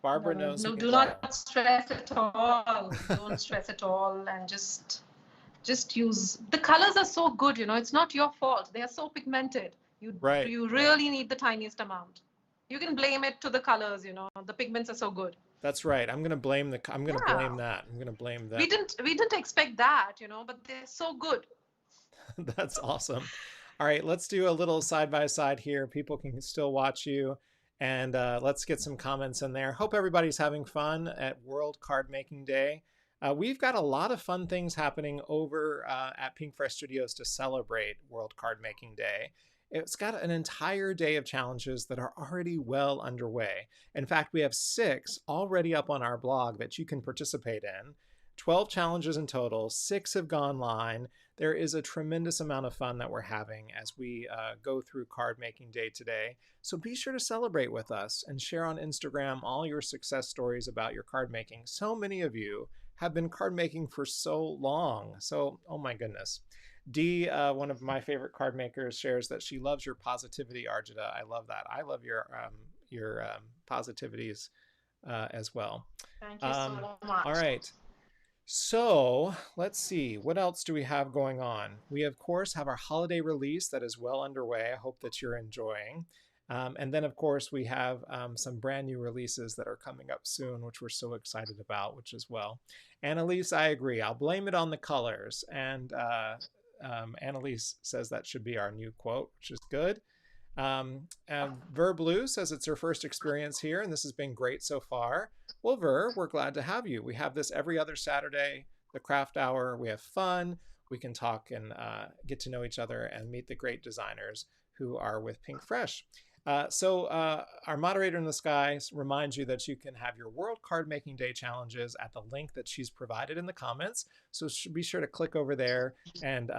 Barbara knows No, me do well. not stress at all. Don't stress at all, and just use. The colors are so good, you know. It's not your fault. They are so pigmented. Right. You really need the tiniest amount. You can blame it to the colors, you know. The pigments are so good. That's right. I'm gonna blame I'm gonna blame Yeah. that. I'm gonna blame them. We didn't expect that, you know, but they're so good. That's awesome. All right, let's do a little side by side here. People can still watch you, and let's get some comments in there. Hope everybody's having fun at World Card Making Day. We've got a lot of fun things happening over at Pinkfresh Studios to celebrate World Card Making Day. It's got an entire day of challenges that are already well underway. In fact, we have 6 already up on our blog that you can participate in. 12 challenges in total, 6 have gone live. There is a tremendous amount of fun that we're having as we go through card making day today. So be sure to celebrate with us and share on Instagram all your success stories about your card making. So many of you have been card making for so long. So, oh my goodness. Dee, one of my favorite card makers, shares that she loves your positivity, Arjita. I love that. I love your positivities as well. Thank you so much. All right. So let's see, what else do we have going on? We, of course, have our holiday release that is well underway. I hope that you're enjoying. And then, of course, we have some brand new releases that are coming up soon, which we're so excited about, which as well. Annalise, I agree. I'll blame it on the colors. And Annalise says that should be our new quote, which is good. Ver Blue says it's her first experience here, and this has been great so far. Well, Ver, we're glad to have you. We have this every other Saturday, the craft hour. We have fun. We can talk and get to know each other and meet the great designers who are with Pinkfresh. So our moderator in the sky reminds you that you can have your World Card Making Day challenges at the link that she's provided in the comments. So be sure to click over there and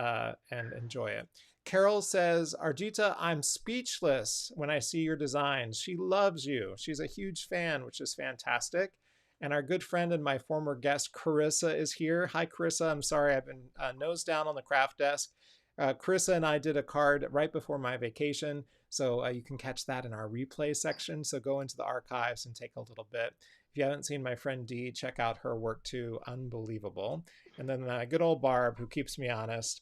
enjoy it. Carol says, Arjita, I'm speechless when I see your designs. She loves you. She's a huge fan, which is fantastic. And our good friend and my former guest, Carissa, is here. Hi, Carissa. I'm sorry, I've been nose down on the craft desk. Carissa and I did a card right before my vacation, so you can catch that in our replay section. So go into the archives and take a little bit. If you haven't seen my friend Dee, check out her work too. Unbelievable. And then good old Barb, who keeps me honest.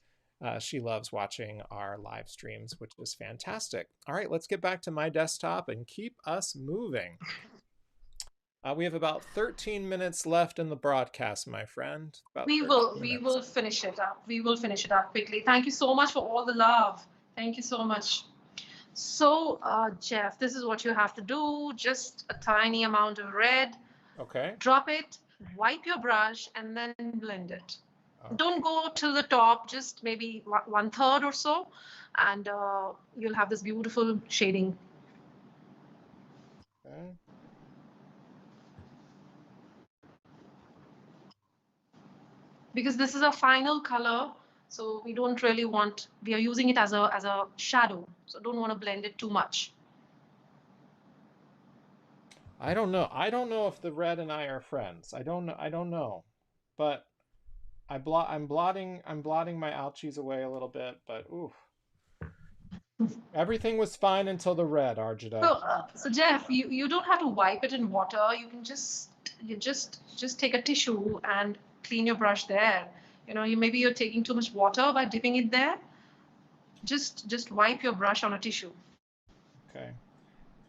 She loves watching our live streams, which is fantastic. All right, let's get back to my desktop and keep us moving. We have about 13 minutes left in the broadcast, my friend. We will finish it up. We will finish it up quickly. Thank you so much for all the love. Thank you so much. So, Jeff, this is what you have to do. Just a tiny amount of red. Okay. Drop it, wipe your brush, and then blend it. Don't go to the top, just maybe 1/3 or so, and you'll have this beautiful shading. Okay. Because this is a final color, so we don't really want, we are using it as a shadow, so don't want to blend it too much. I don't know. I don't know if the red and I are friends. I don't know. But I'm blotting my ouchies away a little bit, but oof. Everything was fine until the red, Arjita. So Jeff, you don't have to wipe it in water. You can just take a tissue and clean your brush there. You know, maybe you're taking too much water by dipping it there. Just wipe your brush on a tissue. Okay.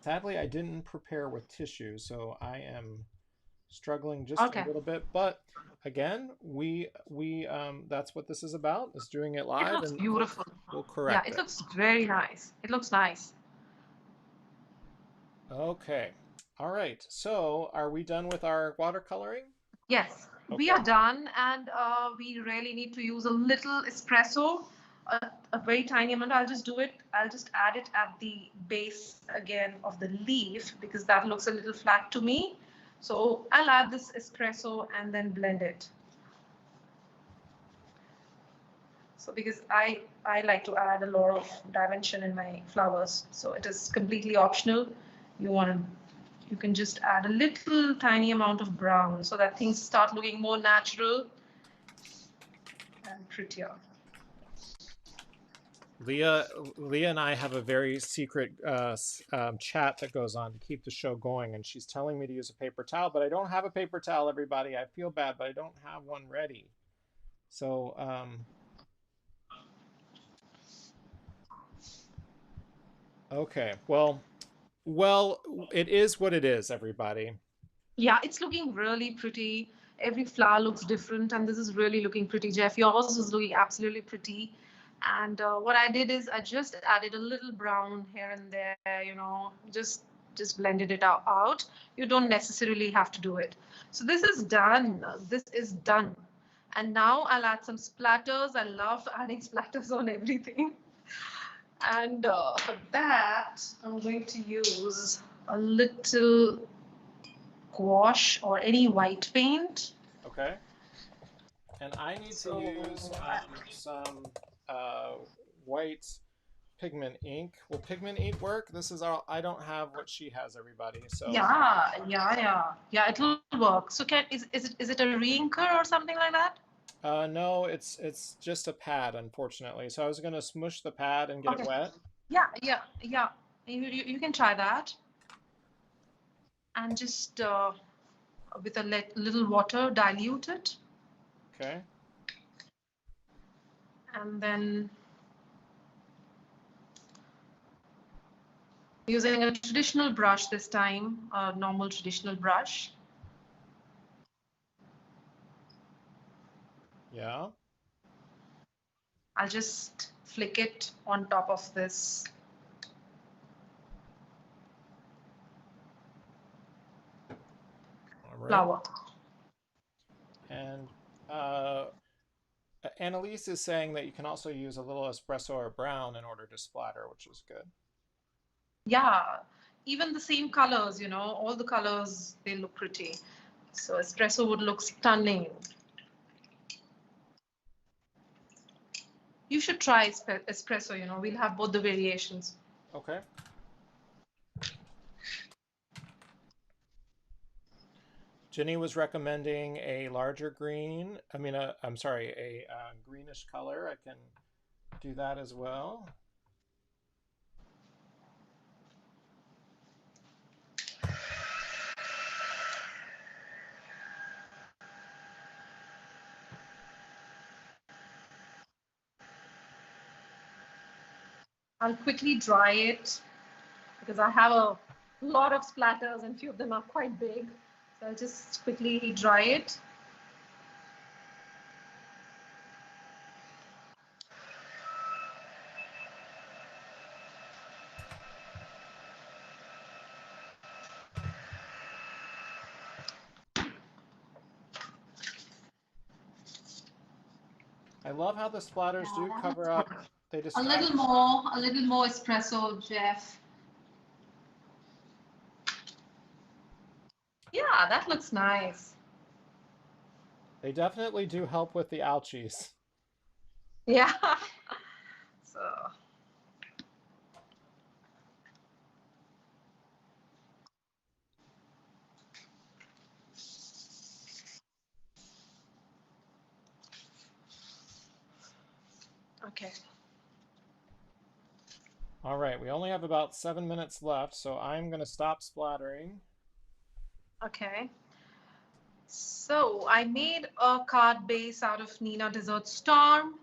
Sadly, I didn't prepare with tissue, so I am struggling just a little bit. But again, we that's what this is about, is doing it live. It looks beautiful. We'll correct it. Yeah, it looks very nice. It looks nice. Okay. All right. So are we done with our watercoloring? Yes, we are done, and we really need to use a little espresso. A very tiny amount. I'll just add it at the base again of the leaf, because that looks a little flat to me. So I'll add this espresso and then blend it. So because I like to add a lot of dimension in my flowers, so it is completely optional. You can just add a little tiny amount of brown so that things start looking more natural and prettier. Leah and I have a very secret chat that goes on to keep the show going, and she's telling me to use a paper towel, but I don't have a paper towel, everybody. I feel bad, but I don't have one ready. So, okay. Well, it is what it is, everybody. Yeah, it's looking really pretty. Every flower looks different, and this is really looking pretty. Jeff, yours is looking absolutely pretty. And what I did is I just added a little brown here and there, just blended it out. You don't necessarily have to do it. So this is done. This is done. And now I'll add some splatters. I love adding splatters on everything. And for that, I'm going to use a little gouache or any white paint. Okay. And I need to use some white pigment ink. Will pigment ink work? This is all. I don't have what she has, everybody. So Yeah, it will work. So is it a reinker or something like that? no, it's just a pad, unfortunately. So I was gonna smush the pad and get it wet. Yeah. You can try that. And just with a little water, dilute it. Okay. And then using a traditional brush this time, a normal traditional brush. Yeah. I'll just flick it on top of this. All right. Flower. And Annalise is saying that you can also use a little espresso or brown in order to splatter, which is good. Yeah, even the same colors, all the colors, they look pretty. So espresso would look stunning. You should try espresso, we'll have both the variations. Okay. Jenny was recommending a larger green. I'm sorry, a greenish color. I can do that as well. I'll quickly dry it because I have a lot of splatters and few of them are quite big. So I'll just quickly dry it. I love how the splatters do cover up. They a little more espresso, Jeff. Yeah, that looks nice. They definitely do help with the ouchies. Yeah. So. Okay. All right, we only have about 7 minutes left, so I'm going to stop splattering. Okay. So I made a card base out of Nina Desert Storm.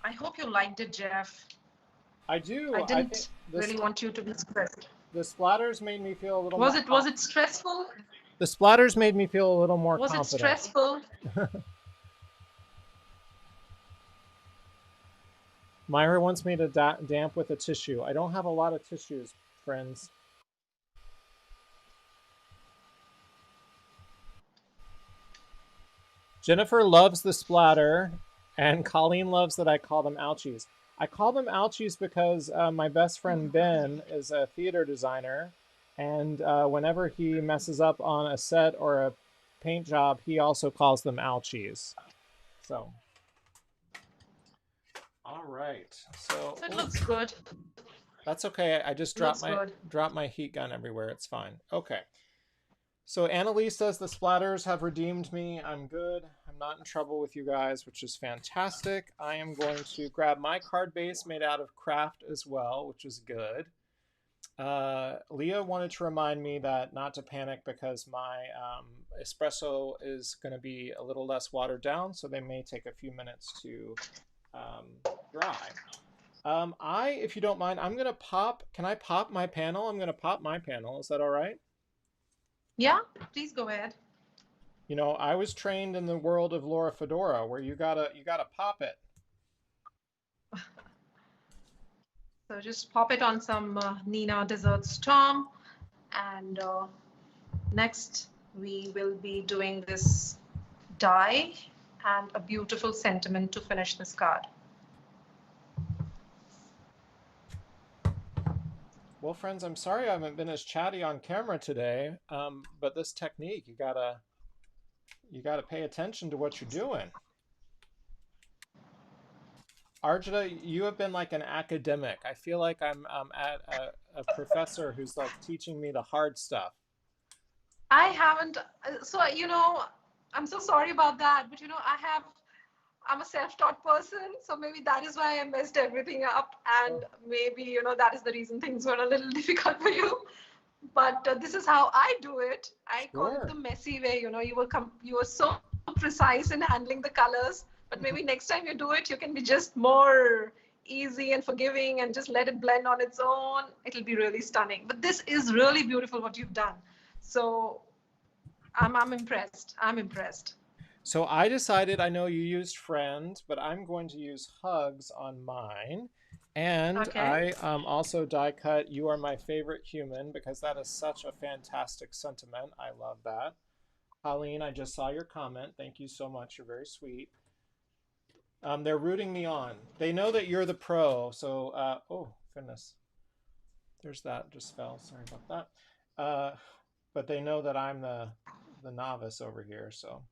I hope you liked it, Jeff. I do. I didn't really want you to be stressed. The splatters made me feel a little more... Was it stressful? The splatters made me feel a little more confident. Was it stressful? Myra wants me to damp with a tissue. I don't have a lot of tissues, friends. Jennifer loves the splatter, and Colleen loves that I call them ouchies. I call them ouchies because my best friend Ben is a theater designer, and whenever he messes up on a set or a paint job, he also calls them ouchies. So, all right. So it looks good. That's okay. I just Looks good. dropped my heat gun everywhere. It's fine. Okay. So Annalise says the splatters have redeemed me. I'm good. I'm not in trouble with you guys, which is fantastic. I am going to grab my card base made out of craft as well, which is good. Leah wanted to remind me that not to panic because my espresso is going to be a little less watered down, so they may take a few minutes to dry. If you don't mind, I'm going to pop. Can I pop my panel? I'm going to pop my panel. Is that all right? Yeah, please go ahead. You know, I was trained in the world of Laura Fedora, where you gotta pop it. So just pop it on some Nina Dessert Storm, and next we will be doing this die and a beautiful sentiment to finish this card. Well, friends, I'm sorry I haven't been as chatty on camera today, but this technique, you gotta pay attention to what you're doing. Arjita, you have been like an academic. I feel like I'm at a professor who's like teaching me the hard stuff. I haven't, so you know, I'm so sorry about that, but you know, I'm a self-taught person, so maybe that is why I messed everything up, and maybe you know that is the reason things were a little difficult for you. But this is how I do it. I call it the messy way. You know, you were so precise in handling the colors, but maybe next time you do it, you can be just more easy and forgiving and just let it blend on its own. It'll be really stunning. But this is really beautiful what you've done. So I'm impressed. I'm impressed. So I decided, I know you used friend, but I'm going to use hugs on mine. And Okay. I also die cut You Are My Favorite Human because that is such a fantastic sentiment. I love that. Colleen, I just saw your comment. Thank you so much. You're very sweet. They're rooting me on. They know that you're the pro. So, oh, goodness. There's that. Just fell. Sorry about that. But they know that I'm the novice over here. So,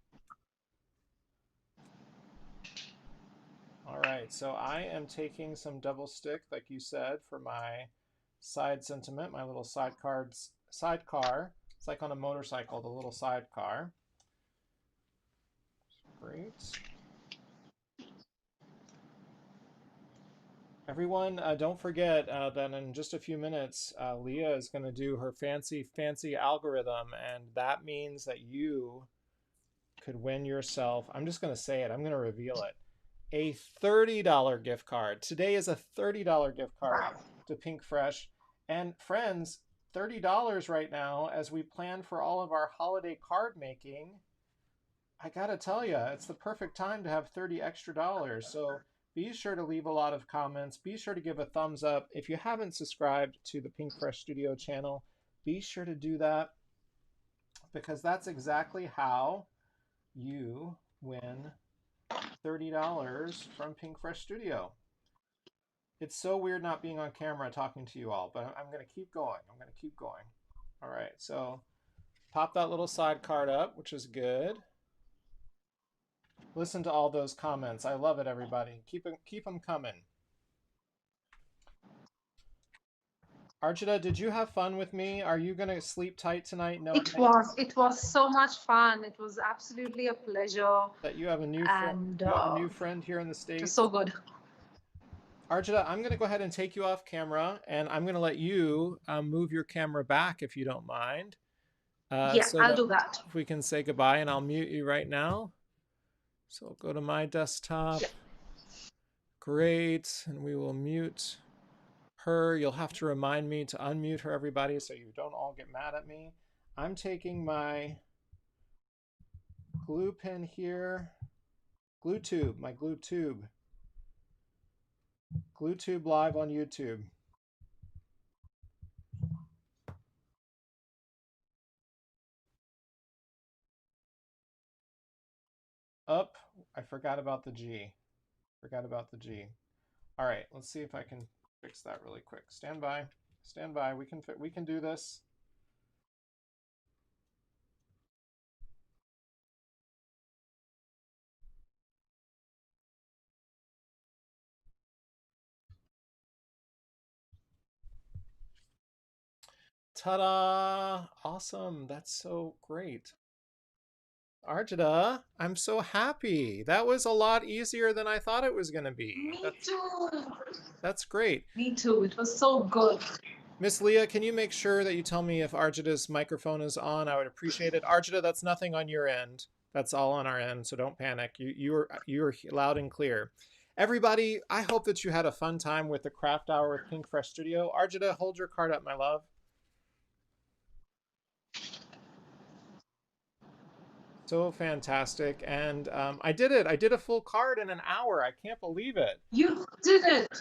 all right. So I am taking some double stick, like you said, for my side sentiment, my little sidecar. It's like on a motorcycle, the little sidecar. Great. Everyone, don't forget that in just a few minutes, Leah is going to do her fancy algorithm, and that means that you could win yourself. I'm just going to say it. I'm going to reveal it. A $30 gift card. Today is a $30 gift card to Pinkfresh. And friends, $30 right now as we plan for all of our holiday card making. I got to tell you, it's the perfect time to have 30 extra dollars. So be sure to leave a lot of comments. Be sure to give a thumbs up. If you haven't subscribed to the Pinkfresh Studio channel, be sure to do that because that's exactly how you win $30 from Pinkfresh Studio. It's so weird not being on camera talking to you all, but I'm going to keep going. I'm going to keep going. All right, so pop that little side card up, which is good. Listen to all those comments. I love it, everybody. Keep them coming. Arjita, did you have fun with me? Are you going to sleep tight tonight knowing It was so much fun. It was absolutely a pleasure. that you have a new And you have a new friend here in the States? it was so good. Arjita, I'm going to go ahead and take you off camera, and I'm going to let you move your camera back if you don't mind. Yeah, So I'll do that. if we can say goodbye, and I'll mute you right now. So I'll go to my desktop. Yeah. Great, and we will mute her. You'll have to remind me to unmute her, everybody, so you don't all get mad at me. I'm taking my glue pen here, glue tube live on YouTube. Up, I forgot about the G. All right, let's see if I can fix that really quick. Stand by. We can do this. Ta-da! Awesome. That's so great. Arjita, I'm so happy. That was a lot easier than I thought it was going to be. Me too. That's great. Me too. It was so good. Miss Leah, can you make sure that you tell me if Arjita's microphone is on? I would appreciate it. Arjita, that's nothing on your end. That's all on our end, so don't panic. You're loud and clear. Everybody, I hope that you had a fun time with the craft hour with Pinkfresh Studio. Arjita, hold your card up, my love. So fantastic. And I did it. I did a full card in an hour. I can't believe it. You did it.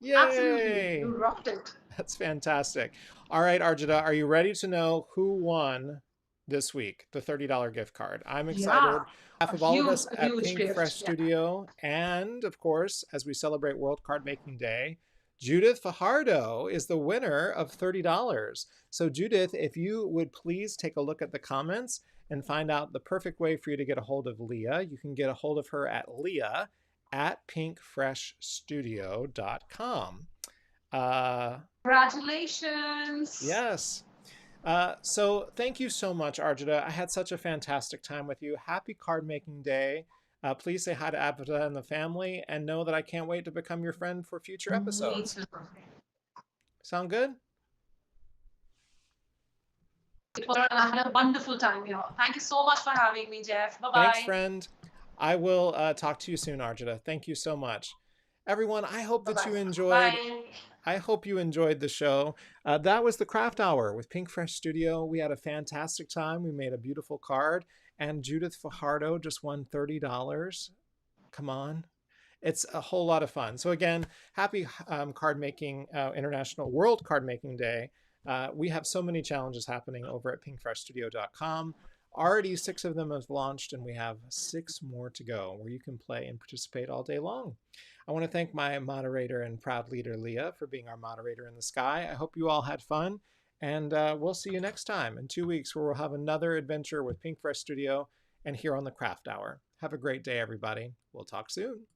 Yay! Absolutely. You rocked it. That's fantastic. All right, Arjita, are you ready to know who won this week the $30 gift card? I'm excited. Yeah. On behalf of all of us at Huge Pinkfresh gift. Studio, and of course, as we celebrate World Card Making Day, Judith Fajardo is the winner of $30. So Judith, if you would please take a look at the comments and find out the perfect way for you to get a hold of Leah. You can get a hold of her at leah@pinkfreshstudio.com. Congratulations. Yes. So thank you so much, Arjita. I had such a fantastic time with you. Happy card making day. Please say hi to Advita and the family, and know that I can't wait to become your friend for future episodes. Sound good? I had a wonderful time here. Thank you so much for having me, Jeff. Bye-bye. Thanks, friend. I will talk to you soon, Arjita. Thank you so much. Everyone, I hope that you enjoyed. Bye. I hope you enjoyed the show. That was the Craft Hour with Pinkfresh Studio. We had a fantastic time. We made a beautiful card, and Judith Fajardo just won $30. Come on. It's a whole lot of fun. So again, happy card making International World Card Making Day. We have so many challenges happening over at pinkfreshstudio.com. Already 6 of them have launched, and we have 6 more to go where you can play and participate all day long. I want to thank my moderator and proud leader, Leah, for being our moderator in the sky. I hope you all had fun, and we'll see you next time in 2 weeks, where we'll have another adventure with Pinkfresh Studio and here on the Craft Hour. Have a great day, everybody. We'll talk soon.